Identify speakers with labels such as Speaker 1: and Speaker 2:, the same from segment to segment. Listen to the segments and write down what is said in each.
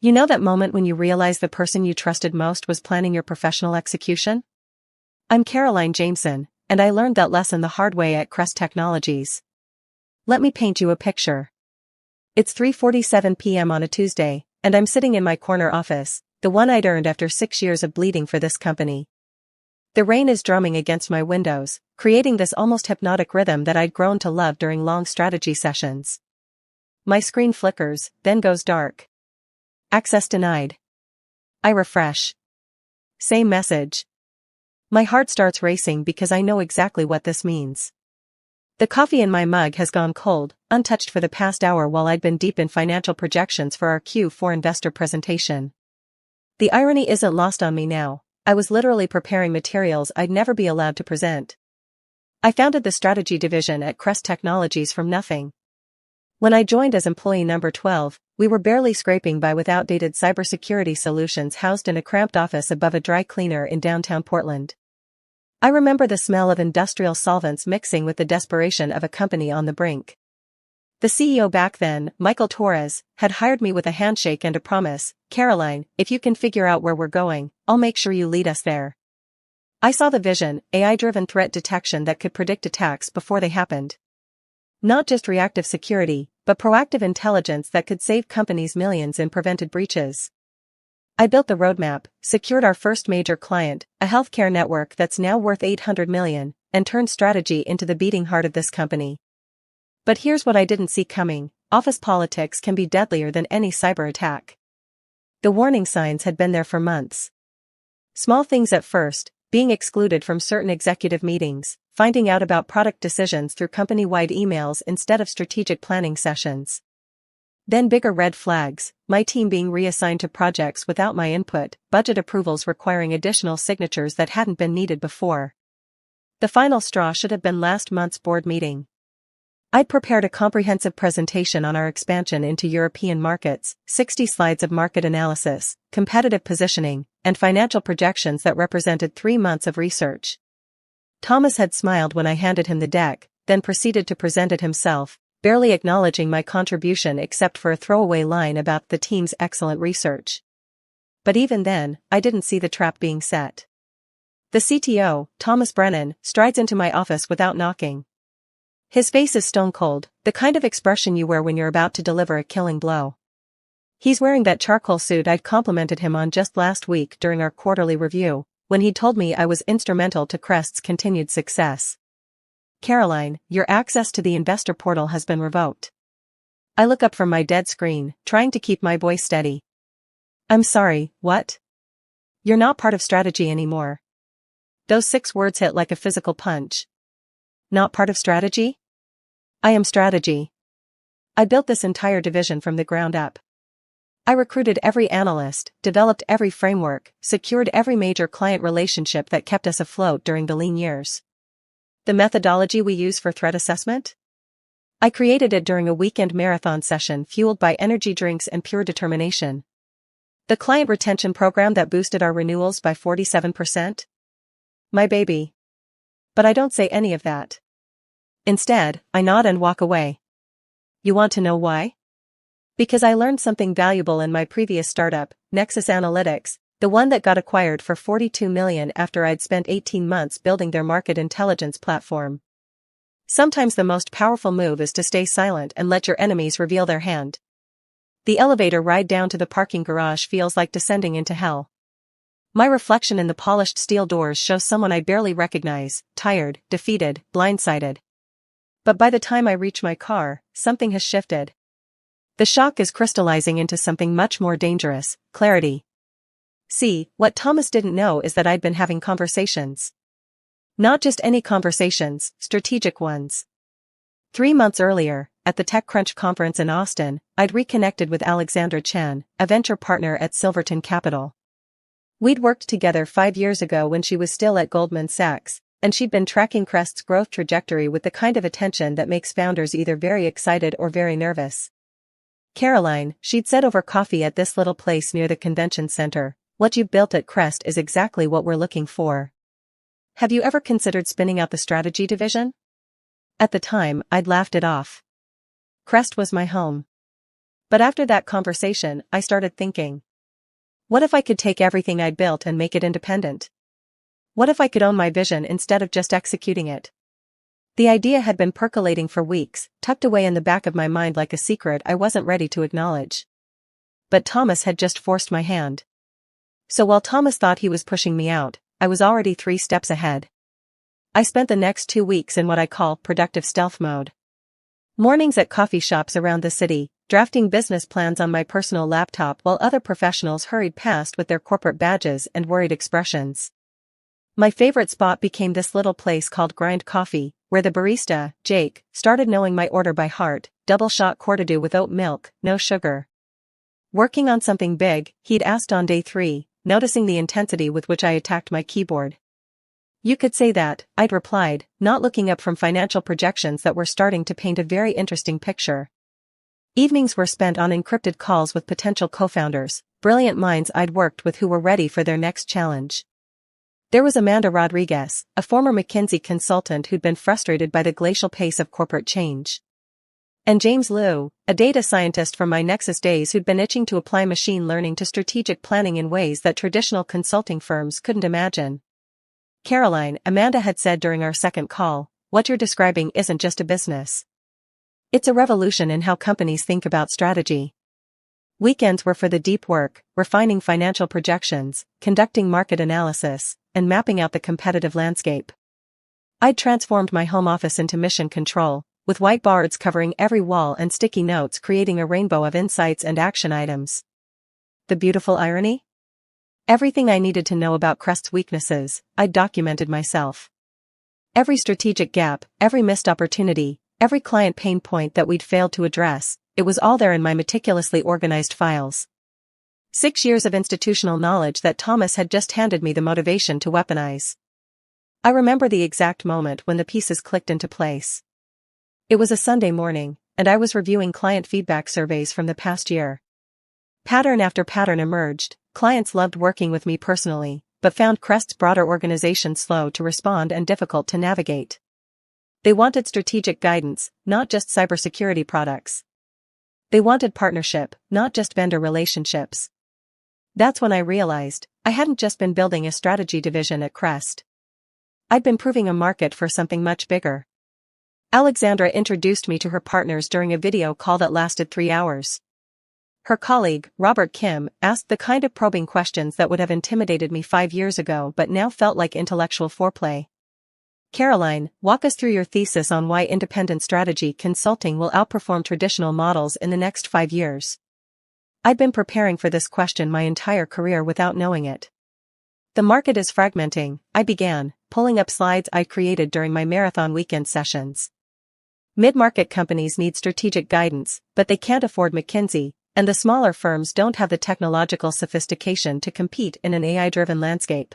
Speaker 1: You know that moment when you realize the person you trusted most was planning your professional execution? I'm Caroline Jameson, and I learned that lesson the hard way at Crest Technologies. Let me paint you a picture. It's 3:47 p.m. on a Tuesday, and I'm sitting in my corner office, the one I'd earned after 6 years of bleeding for this company. The rain is drumming against my windows, creating this almost hypnotic rhythm that I'd grown to love during long strategy sessions. My screen flickers, then goes dark. Access denied. I refresh. Same message. My heart starts racing because I know exactly what this means. The coffee in my mug has gone cold, untouched for the past hour while I'd been deep in financial projections for our Q4 investor presentation. The irony isn't lost on me now. I was literally preparing materials I'd never be allowed to present. I founded the strategy division at Crest Technologies from nothing. When I joined as employee number 12, we were barely scraping by with outdated cybersecurity solutions housed in a cramped office above a dry cleaner in downtown Portland. I remember the smell of industrial solvents mixing with the desperation of a company on the brink. The CEO back then, Michael Torres, had hired me with a handshake and a promise: "Caroline, if you can figure out where we're going, I'll make sure you lead us there." I saw the vision: AI-driven threat detection that could predict attacks before they happened. Not just reactive security, but proactive intelligence that could save companies millions in prevented breaches. I built the roadmap, secured our first major client, a healthcare network that's now worth $800 million, and turned strategy into the beating heart of this company. But here's what I didn't see coming: office politics can be deadlier than any cyber attack. The warning signs had been there for months. Small things at first: being excluded from certain executive meetings, finding out about product decisions through company-wide emails instead of strategic planning sessions. Then bigger red flags: my team being reassigned to projects without my input, budget approvals requiring additional signatures that hadn't been needed before. The final straw should have been last month's board meeting. I'd prepared a comprehensive presentation on our expansion into European markets, 60 slides of market analysis, competitive positioning, and financial projections that represented 3 months of research. Thomas had smiled when I handed him the deck, then proceeded to present it himself, barely acknowledging my contribution except for a throwaway line about the team's excellent research. But even then, I didn't see the trap being set. The CTO, Thomas Brennan, strides into my office without knocking. His face is stone cold, the kind of expression you wear when you're about to deliver a killing blow. He's wearing that charcoal suit I'd complimented him on just last week during our quarterly review, when he told me I was instrumental to Crest's continued success. "Caroline, your access to the investor portal has been revoked." I look up from my dead screen, trying to keep my voice steady. "I'm sorry, what?" "You're not part of strategy anymore." Those 6 words hit like a physical punch. Not part of strategy? I am strategy. I built this entire division from the ground up. I recruited every analyst, developed every framework, secured every major client relationship that kept us afloat during the lean years. The methodology we use for threat assessment? I created it during a weekend marathon session fueled by energy drinks and pure determination. The client retention program that boosted our renewals by 47%? My baby. But I don't say any of that. Instead, I nod and walk away. You want to know why? Because I learned something valuable in my previous startup, Nexus Analytics, the one that got acquired for $42 million after I'd spent 18 months building their market intelligence platform. Sometimes the most powerful move is to stay silent and let your enemies reveal their hand. The elevator ride down to the parking garage feels like descending into hell. My reflection in the polished steel doors shows someone I barely recognize, tired, defeated, blindsided. But by the time I reach my car, something has shifted. The shock is crystallizing into something much more dangerous: clarity. See, what Thomas didn't know is that I'd been having conversations. Not just any conversations, strategic ones. 3 months earlier, at the TechCrunch conference in Austin, I'd reconnected with Alexandra Chan, a venture partner at Silverton Capital. We'd worked together 5 years ago when she was still at Goldman Sachs, and she'd been tracking Crest's growth trajectory with the kind of attention that makes founders either very excited or very nervous. "Caroline," she'd said over coffee at this little place near the convention center, "what you've built at Crest is exactly what we're looking for. Have you ever considered spinning out the strategy division?" At the time, I'd laughed it off. Crest was my home. But after that conversation, I started thinking. What if I could take everything I'd built and make it independent? What if I could own my vision instead of just executing it? The idea had been percolating for weeks, tucked away in the back of my mind like a secret I wasn't ready to acknowledge. But Thomas had just forced my hand. So while Thomas thought he was pushing me out, I was already 3 steps ahead. I spent the next 2 weeks in what I call productive stealth mode. Mornings at coffee shops around the city, drafting business plans on my personal laptop while other professionals hurried past with their corporate badges and worried expressions. My favorite spot became this little place called Grind Coffee, where the barista, Jake, started knowing my order by heart: double shot Cortado with oat milk, no sugar. Working on something big, he'd asked on day 3, noticing the intensity with which I attacked my keyboard. You could say that, I'd replied, not looking up from financial projections that were starting to paint a very interesting picture. Evenings were spent on encrypted calls with potential co-founders, brilliant minds I'd worked with who were ready for their next challenge. There was Amanda Rodriguez, a former McKinsey consultant who'd been frustrated by the glacial pace of corporate change. And James Liu, a data scientist from my Nexus days who'd been itching to apply machine learning to strategic planning in ways that traditional consulting firms couldn't imagine. Caroline, Amanda had said during our second call, what you're describing isn't just a business. It's a revolution in how companies think about strategy. Weekends were for the deep work, refining financial projections, conducting market analysis, and mapping out the competitive landscape. I'd transformed my home office into mission control, with whiteboards covering every wall and sticky notes creating a rainbow of insights and action items. The beautiful irony? Everything I needed to know about Crest's weaknesses, I'd documented myself. Every strategic gap, every missed opportunity, every client pain point that we'd failed to address, it was all there in my meticulously organized files. 6 years of institutional knowledge that Thomas had just handed me the motivation to weaponize. I remember the exact moment when the pieces clicked into place. It was a Sunday morning, and I was reviewing client feedback surveys from the past year. Pattern after pattern emerged. Clients loved working with me personally, but found Crest's broader organization slow to respond and difficult to navigate. They wanted strategic guidance, not just cybersecurity products. They wanted partnership, not just vendor relationships. That's when I realized, I hadn't just been building a strategy division at Crest. I'd been proving a market for something much bigger. Alexandra introduced me to her partners during a video call that lasted 3 hours. Her colleague, Robert Kim, asked the kind of probing questions that would have intimidated me 5 years ago but now felt like intellectual foreplay. Caroline, walk us through your thesis on why independent strategy consulting will outperform traditional models in the next 5 years. I'd been preparing for this question my entire career without knowing it. The market is fragmenting, I began, pulling up slides I'd created during my marathon weekend sessions. Mid-market companies need strategic guidance, but they can't afford McKinsey, and the smaller firms don't have the technological sophistication to compete in an AI-driven landscape.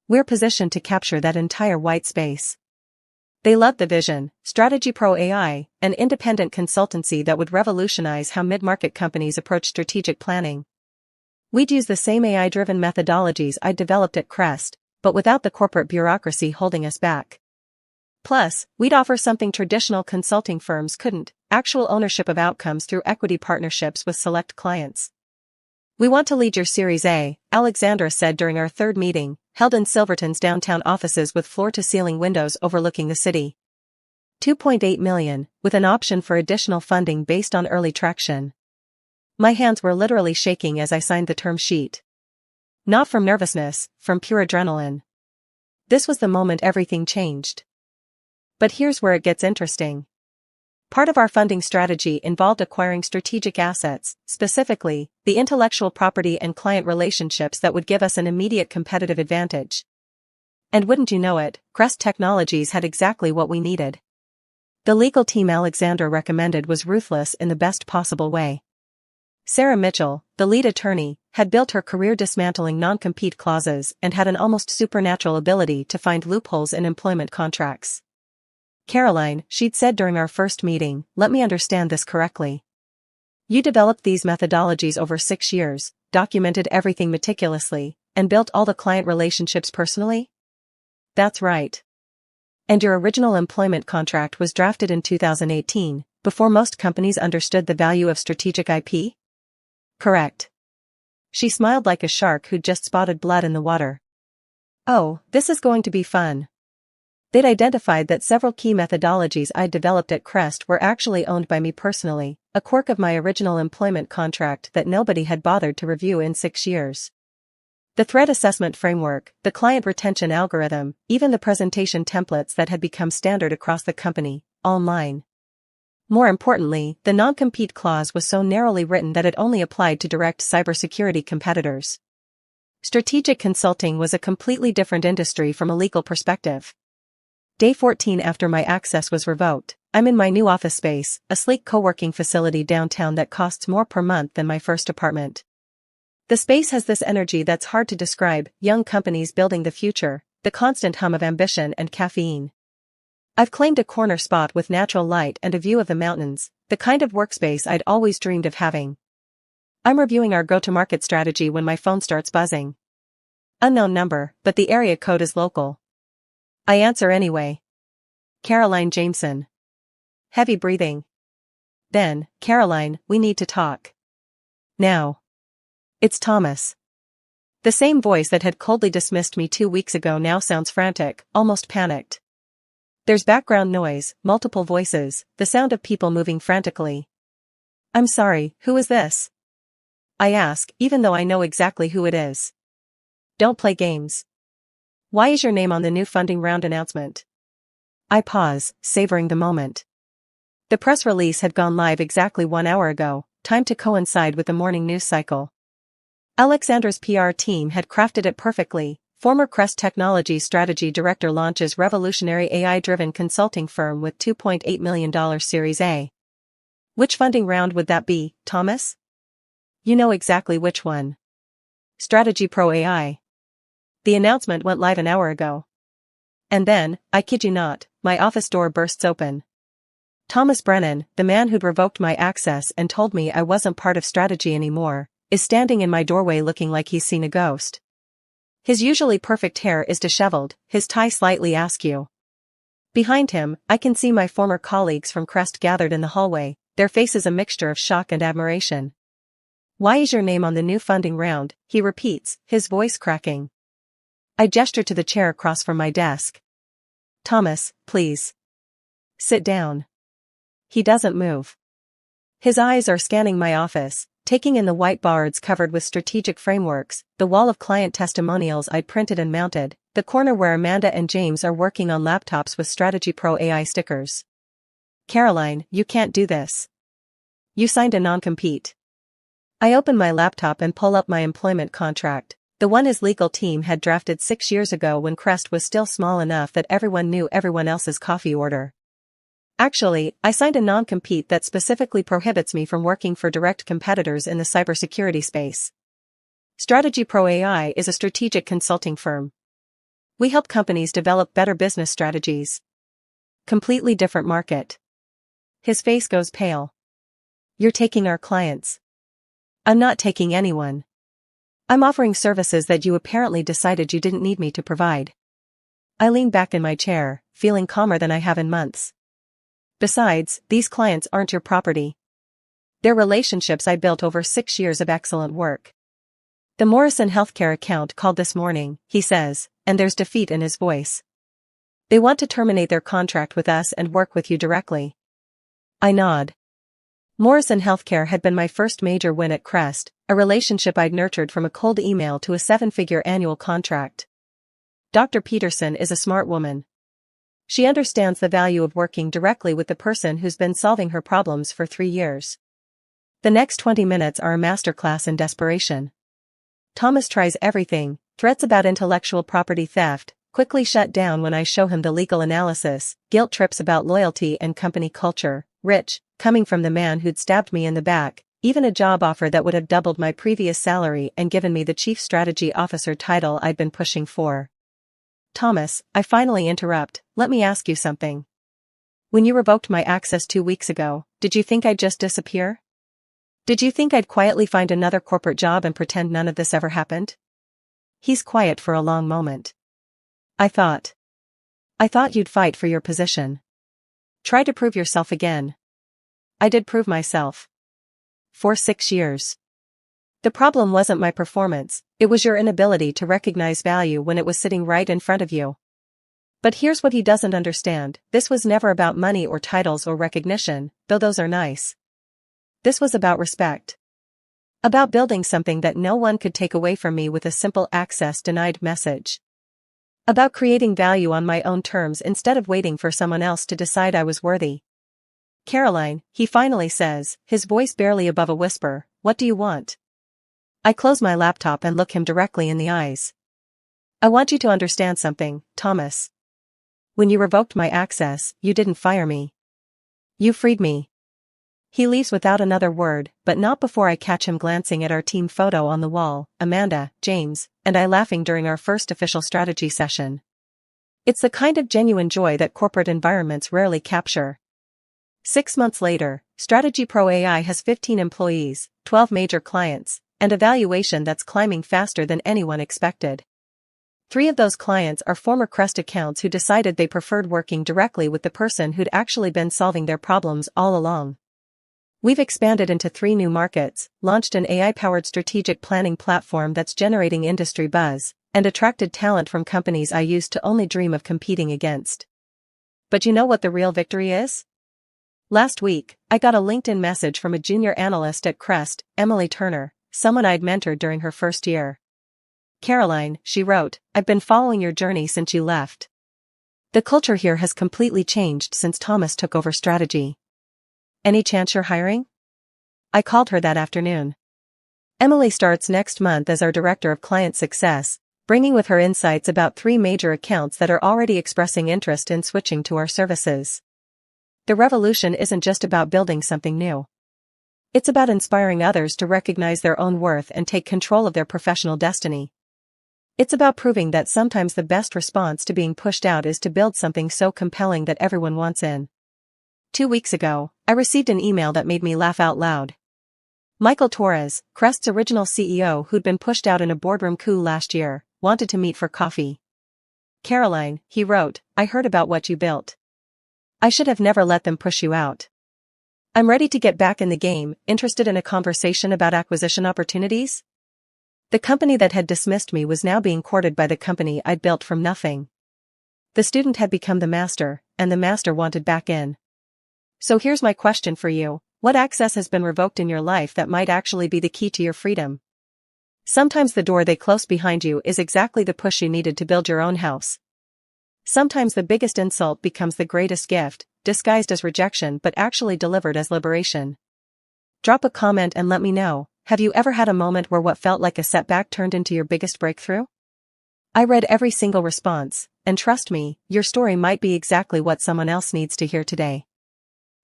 Speaker 1: We're positioned to capture that entire white space. They loved the vision, Strategy Pro AI, an independent consultancy that would revolutionize how mid-market companies approach strategic planning. We'd use the same AI-driven methodologies I developed at Crest, but without the corporate bureaucracy holding us back. Plus, we'd offer something traditional consulting firms couldn't: actual ownership of outcomes through equity partnerships with select clients. We want to lead your Series A, Alexandra said during our third meeting, held in Silverton's downtown offices with floor-to-ceiling windows overlooking the city. $2.8 million, with an option for additional funding based on early traction. My hands were literally shaking as I signed the term sheet. Not from nervousness, from pure adrenaline. This was the moment everything changed. But here's where it gets interesting. Part of our funding strategy involved acquiring strategic assets, specifically, the intellectual property and client relationships that would give us an immediate competitive advantage. And wouldn't you know it, Crest Technologies had exactly what we needed. The legal team Alexandra recommended was ruthless in the best possible way. Sarah Mitchell, the lead attorney, had built her career dismantling non-compete clauses and had an almost supernatural ability to find loopholes in employment contracts. Caroline, she'd said during our first meeting, let me understand this correctly. You developed these methodologies over 6 years, documented everything meticulously, and built all the client relationships personally? That's right. And your original employment contract was drafted in 2018, Before most companies understood the value of strategic IP? Correct. She smiled like a shark who'd just spotted blood in the water. Oh, this is going to be fun. They'd identified that several key methodologies I'd developed at Crest were actually owned by me personally, a quirk of my original employment contract that nobody had bothered to review in 6 years. The threat assessment framework, the client retention algorithm, even the presentation templates that had become standard across the company, all mine. More importantly, the non-compete clause was so narrowly written that it only applied to direct cybersecurity competitors. Strategic consulting was a completely different industry from a legal perspective. Day 14 after my access was revoked, I'm in my new office space, a sleek co-working facility downtown that costs more per month than my first apartment. The space has this energy that's hard to describe, young companies building the future, the constant hum of ambition and caffeine. I've claimed a corner spot with natural light and a view of the mountains, the kind of workspace I'd always dreamed of having. I'm reviewing our go-to-market strategy when my phone starts buzzing. Unknown number, but the area code is local. I answer anyway. Caroline Jameson. Heavy breathing. Then, Caroline, we need to talk. Now. It's Thomas. The same voice that had coldly dismissed me 2 weeks ago now sounds frantic, almost panicked. There's background noise, multiple voices, the sound of people moving frantically. I'm sorry, who is this? I ask, even though I know exactly who it is. Don't play games. Why is your name on the new funding round announcement? I pause, savoring the moment. The press release had gone live exactly 1 hour ago, timed to coincide with the morning news cycle. Alexandra's PR team had crafted it perfectly. Former Crest Technologies strategy director launches revolutionary AI-driven consulting firm with $2.8 million Series A. Which funding round would that be, Thomas? You know exactly which one. Strategy Pro AI. The announcement went live an hour ago. And then, I kid you not, my office door bursts open. Thomas Brennan, the man who'd revoked my access and told me I wasn't part of strategy anymore, is standing in my doorway looking like he's seen a ghost. His usually perfect hair is disheveled, his tie slightly askew. Behind him, I can see my former colleagues from Crest gathered in the hallway, their faces a mixture of shock and admiration. Why is your name on the new funding round? He repeats, his voice cracking. I gesture to the chair across from my desk. Thomas, please. Sit down. He doesn't move. His eyes are scanning my office, taking in the whiteboards covered with strategic frameworks, the wall of client testimonials I'd printed and mounted, the corner where Amanda and James are working on laptops with Strategy Pro AI stickers. Caroline, you can't do this. You signed a non-compete. I open my laptop and pull up my employment contract, the one his legal team had drafted 6 years ago when Crest was still small enough that everyone knew everyone else's coffee order. Actually, I signed a non-compete that specifically prohibits me from working for direct competitors in the cybersecurity space. Strategy Pro AI is a strategic consulting firm. We help companies develop better business strategies. Completely different market. His face goes pale. You're taking our clients. I'm not taking anyone. I'm offering services that you apparently decided you didn't need me to provide. I lean back in my chair, feeling calmer than I have in months. Besides, these clients aren't your property. They're relationships I built over 6 years of excellent work. The Morrison Healthcare account called this morning, he says, and there's defeat in his voice. They want to terminate their contract with us and work with you directly. I nod. Morrison Healthcare had been my first major win at Crest, a relationship I'd nurtured from a cold email to a 7-figure annual contract. Dr. Peterson is a smart woman. She understands the value of working directly with the person who's been solving her problems for 3 years. The next 20 minutes are a masterclass in desperation. Thomas tries everything, threats about intellectual property theft, quickly shut down when I show him the legal analysis, guilt trips about loyalty and company culture, rich, coming from the man who'd stabbed me in the back, even a job offer that would have doubled my previous salary and given me the Chief Strategy Officer title I'd been pushing for. Thomas, I finally interrupt, let me ask you something. When you revoked my access 2 weeks ago, did you think I'd just disappear? Did you think I'd quietly find another corporate job and pretend none of this ever happened? He's quiet for a long moment. I thought you'd fight for your position. Try to prove yourself again. I did prove myself. For 6 years. The problem wasn't my performance, it was your inability to recognize value when it was sitting right in front of you. But here's what he doesn't understand, this was never about money or titles or recognition, though those are nice. This was about respect. About building something that no one could take away from me with a simple access denied message. About creating value on my own terms instead of waiting for someone else to decide I was worthy. Caroline, he finally says, his voice barely above a whisper, what do you want? I close my laptop and look him directly in the eyes. I want you to understand something, Thomas. When you revoked my access, you didn't fire me. You freed me. He leaves without another word, but not before I catch him glancing at our team photo on the wall, Amanda, James, and I laughing during our first official strategy session. It's the kind of genuine joy that corporate environments rarely capture. 6 months later, Strategy Pro AI has 15 employees, 12 major clients, and a valuation that's climbing faster than anyone expected. 3 of those clients are former Crest accounts who decided they preferred working directly with the person who'd actually been solving their problems all along. We've expanded into 3 new markets, launched an AI-powered strategic planning platform that's generating industry buzz, and attracted talent from companies I used to only dream of competing against. But you know what the real victory is? Last week, I got a LinkedIn message from a junior analyst at Crest, Emily Turner, someone I'd mentored during her first year. Caroline, she wrote, I've been following your journey since you left. The culture here has completely changed since Thomas took over strategy. Any chance you're hiring? I called her that afternoon. Emily starts next month as our Director of Client Success, bringing with her insights about 3 major accounts that are already expressing interest in switching to our services. The revolution isn't just about building something new. It's about inspiring others to recognize their own worth and take control of their professional destiny. It's about proving that sometimes the best response to being pushed out is to build something so compelling that everyone wants in. 2 weeks ago, I received an email that made me laugh out loud. Michael Torres, Crest's original CEO who'd been pushed out in a boardroom coup last year, wanted to meet for coffee. Caroline, he wrote, I heard about what you built. I should have never let them push you out. I'm ready to get back in the game, interested in a conversation about acquisition opportunities? The company that had dismissed me was now being courted by the company I'd built from nothing. The student had become the master, and the master wanted back in. So here's my question for you, what access has been revoked in your life that might actually be the key to your freedom? Sometimes the door they close behind you is exactly the push you needed to build your own house. Sometimes the biggest insult becomes the greatest gift, disguised as rejection but actually delivered as liberation. Drop a comment and let me know, have you ever had a moment where what felt like a setback turned into your biggest breakthrough? I read every single response, and trust me, your story might be exactly what someone else needs to hear today.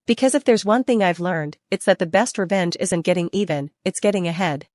Speaker 1: Because if there's one thing I've learned, it's that the best revenge isn't getting even, it's getting ahead.